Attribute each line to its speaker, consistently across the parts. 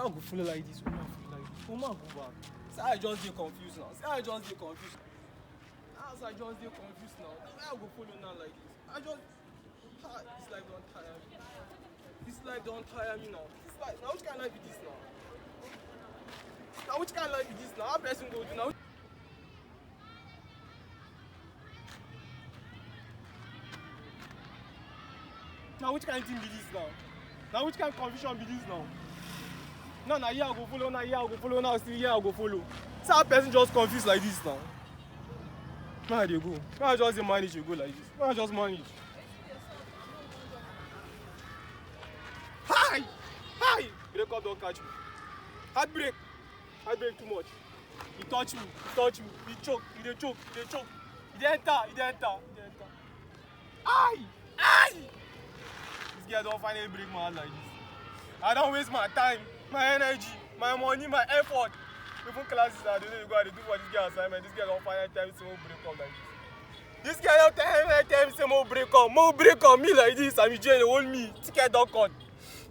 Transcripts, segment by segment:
Speaker 1: I go follow like this, woman follow like this, woman go back. Say I just get confused now. Say I just get confused. As I just get confused now. I go follow now like this. This life don't tire me. This life don't tire me now. This life, now which kind of life is this now? Now which kind of life is this now? How person go do now? Now which kind of thing be this now? Now which kind of confusion be this now? Now here I go follow, now here I go follow, now still here I go follow. So how person just confused like this now? Now they go. Now just dey manage you go like this. Now just manage. Hi! Hi! Break up, don't catch me. Heartbreak. Heartbreak too much. He touch me, he choke, he dey choke, he dey choke. He dey enter. Aye! Aye! This guy don't finally break my heart like this. I don't waste my time, my energy, my money, my effort. Even classes I don't know go to do for this guy assignment. This guy don't finally tell me some break up like this. This guy don't tell me some more break up me like this. I'm in jail, they hold me. Ticket don't cut.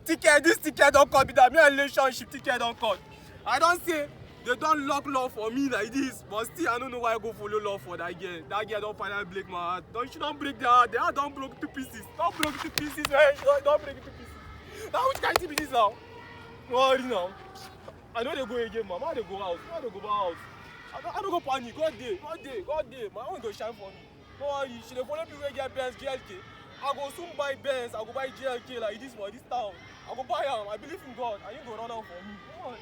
Speaker 1: This ticket don't cut. Be that me and relationship ticket don't cut. I don't say they don't lock love for me like this, but still I don't know why I go follow love for that girl. That girl don't finally break my heart. You don't break their heart. Their heart don't broke to pieces. Don't break to pieces, man. Don't break it to pieces. Now which kind of thing be this now? No worry now. I know they go again, man. How they go out? How they go back house? I don't go panic. God day. My own go shine for me. No worry. She dey follow me wey get Benz GLK. I go soon buy Benz. I go buy GLK like this for this town. I go buy am. I believe in God. And you go run out for me. No worry.